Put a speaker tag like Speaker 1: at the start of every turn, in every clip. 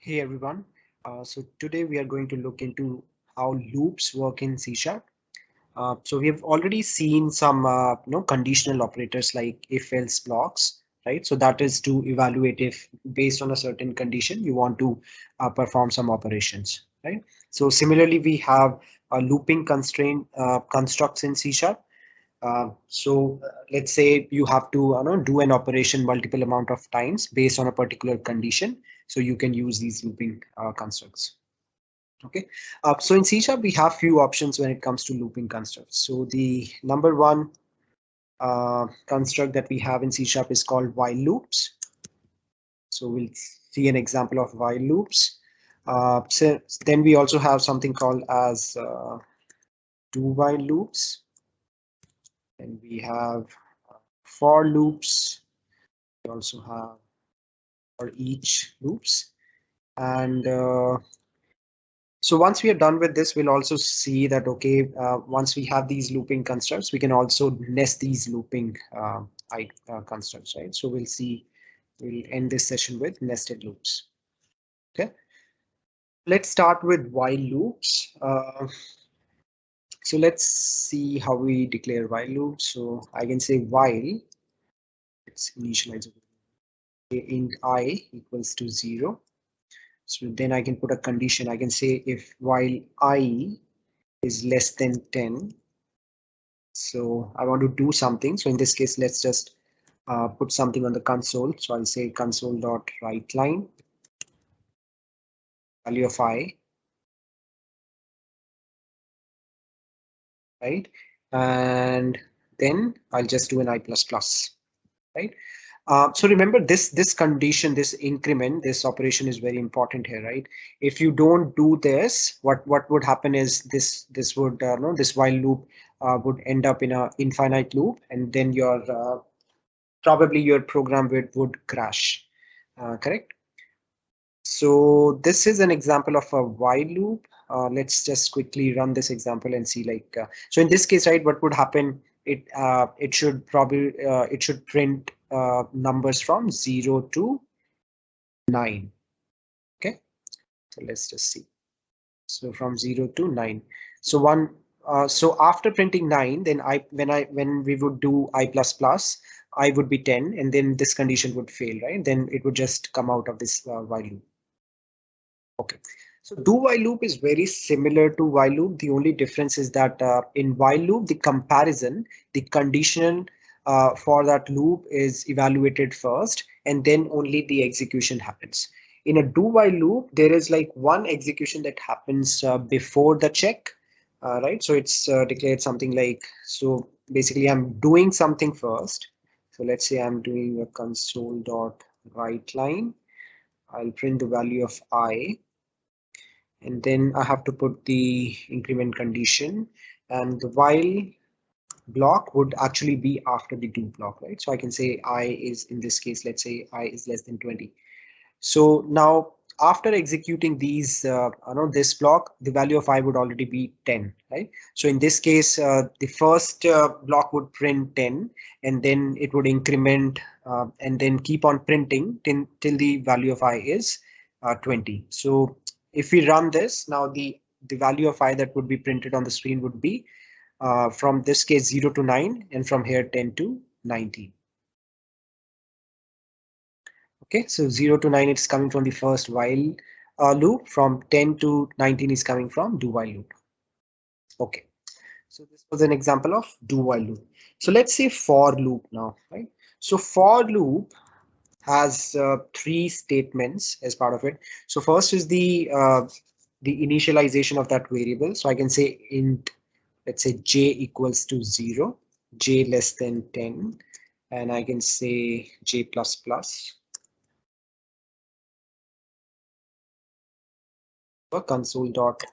Speaker 1: Hey everyone. So today we are going to look into how loops work in C Sharp. So we have already seen some conditional operators like if-else blocks, right? So that is to evaluate if based on a certain condition you want to perform some operations, right? So similarly we have looping constraint constructs in C Sharp. Let's say you have to do an operation multiple amount of times based on a particular condition. So you can use these looping constructs. Okay. So in C Sharp, we have few options when it comes to looping constructs. So the number one construct that we have in C Sharp is called while loops. So we'll see an example of while loops. So then we also have something called as do while loops. And we have for loops. We also have for each loops. And so once we are done with this, we'll also see that, okay, once we have these looping constructs, we can also nest these looping constructs, right? So we'll end this session with nested loops. Okay, let's start with while loops. So let's see how we declare while loops. So I can say while, let's initialize int I equals to 0. So then I can put a condition. I can say if while I is less than 10. So I want to do something. So in this case, let's just put something on the console. So I'll say console.writeLine value of I, right? And then I'll just do an I++, right? So remember this condition, this increment, this operation is very important here, right? If you don't do this, what would happen is this would no this while loop would end up in a infinite loop, and then your probably your program would crash. Correct. So this is an example of a while loop. Let's just quickly run this example and see so in this case, right, what would happen? It should probably it should print numbers from 0 to 9. Okay, so let's just see. So from 0 to 9. So so after printing 9, then when we would do I++, I would be 10, and then this condition would fail, right? Then it would just come out of this while loop. Okay, so do while loop is very similar to while loop. The only difference is that in while loop, the comparison, the condition for that loop is evaluated first, and then only the execution happens. In a do while loop, there is like one execution that happens before the check, right? So it's declared something like, so basically I'm doing something first. So let's say I'm doing a console.writeLine. I'll print the value of I, and then I have to put the increment condition, and the while block would actually be after the do block, right? So I can say I is, in this case, let's say I is less than 20. So now after executing these, this block, the value of I would already be 10, right? So in this case, the first block would print 10, and then it would increment and then keep on printing till the value of I is 20. So if we run this, now the value of I that would be printed on the screen would be from this case 0 to 9, and from here 10 to 19. Okay, so 0 to 9 it's coming from the first while loop, from 10 to 19 is coming from do while loop. Okay, so this was an example of do while loop. So let's say for loop now, right? So for loop has three statements as part of it. So first is the initialization of that variable. So I can say int, let's say j equals to 0, j less than 10, and I can say j plus plus. Console dot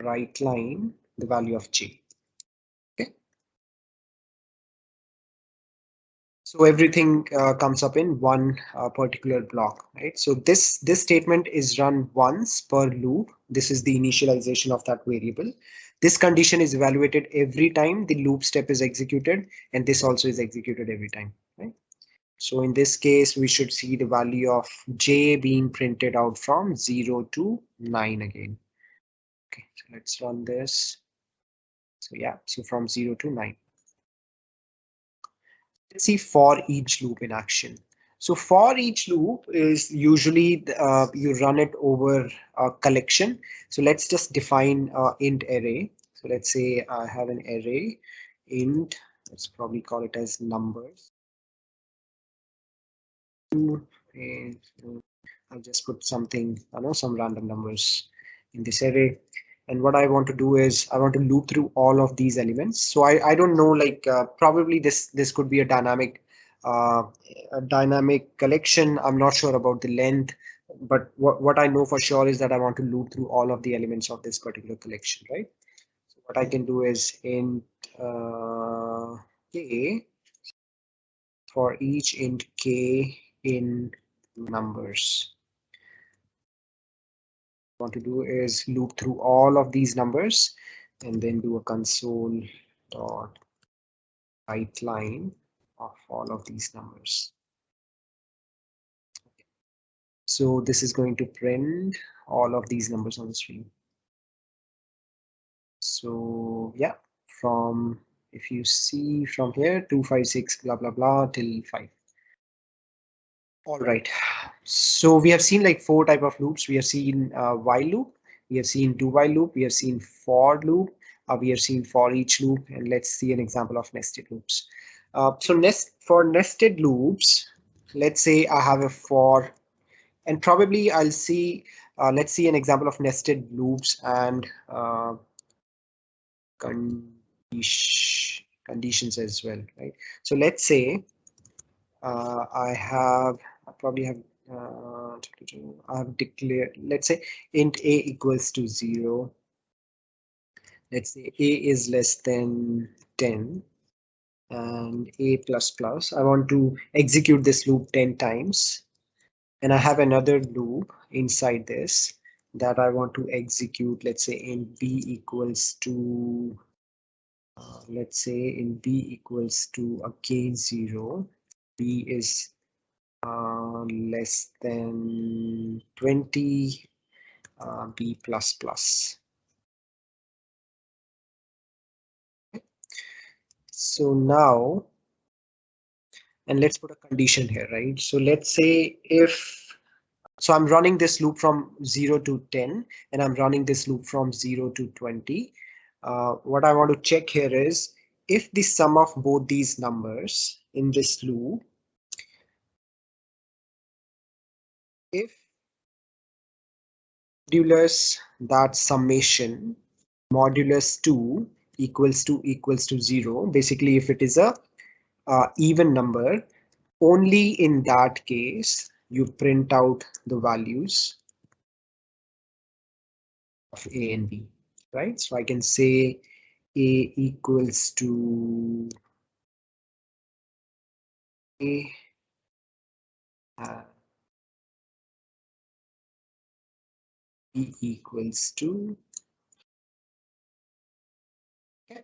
Speaker 1: write line the value of j. Okay, so everything comes up in one particular block, right? So this statement is run once per loop. This is the initialization of that variable. This condition is evaluated every time the loop step is executed, and this also is executed every time, right? So in this case, we should see the value of j being printed out from 0 to 9 again. Okay, so let's run this. So yeah, so from 0 to 9. Let's see for each loop in action. So for each loop is usually you run it over a collection. So let's just define int array. So let's say I have an array int, let's probably call it as numbers. And I'll just put something, I know, some random numbers in this array. And what I want to do is I want to loop through all of these elements. So I don't know, like probably this could be uh, a dynamic collection. I'm not sure about the length, but what I know for sure is that I want to loop through all of the elements of this particular collection, right? So what I can do is int k for each int k in numbers. Want to do is loop through all of these numbers and then do a console dot write line of all of these numbers. So this is going to print all of these numbers on the screen. So yeah, from, if you see from here, 2, 5, 6, blah blah blah till 5. All right, so we have seen like 4 type of loops. We have seen while loop, we have seen do while loop, we have seen for loop, we have seen for each loop, and let's see an example of nested loops. So for nested loops, let's say I have a for, and probably I'll see, let's see an example of nested loops and conditions as well, right? So let's say I probably have I have declared, let's say int a equals to 0. Let's say a is less than 10 and a plus plus. I want to execute this loop 10 times. And I have another loop inside this that I want to execute, let's say int b equals to, let's say in b equals to again 0. B is less than 20, b plus plus. So now, and let's put a condition here, right? So let's say if, so I'm running this loop from 0 to 10, and I'm running this loop from 0 to 20. What I want to check here is if the sum of both these numbers in this loop, if modulus that summation modulus 2 equals to 0, basically if it is a even number, only in that case you print out the values of a and b, right? So I can say a equals to a, b equals to, okay.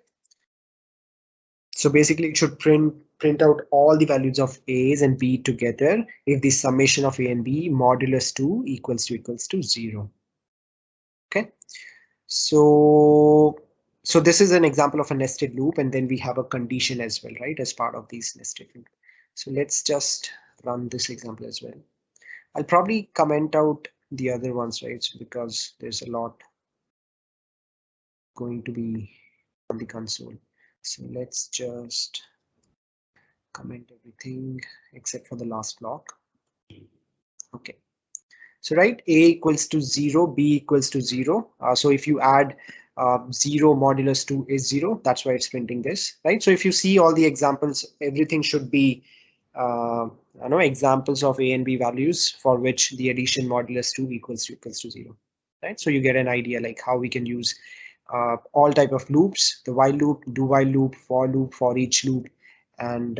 Speaker 1: So basically it should print out all the values of a's and b together if the summation of a and b modulus 2 equals to 0. Okay, so this is an example of a nested loop, and then we have a condition as well, right, as part of these nested loop. So let's just run this example as well. I'll probably comment out the other ones, right, so because there's a lot going to be on the console. So let's just comment everything except for the last block. Okay, so right, a equals to 0, b equals to 0. So if you add 0 modulus 2 is 0, that's why it's printing this, right? So if you see all the examples, everything should be I know examples of a and b values for which the addition modulus 2 equals to 0, right? So you get an idea like how we can use all type of loops, the while loop, do while loop, for each loop, and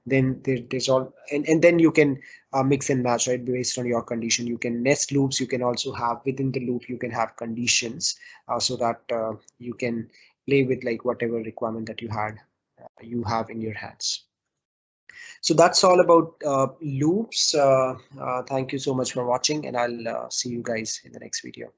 Speaker 1: then there's all, and then you can mix and match, right, based on your condition. You can nest loops, you can also have within the loop, you can have conditions so that you can play with like whatever requirement that you have in your hands. So that's all about loops. Thank you so much for watching, and I'll see you guys in the next video.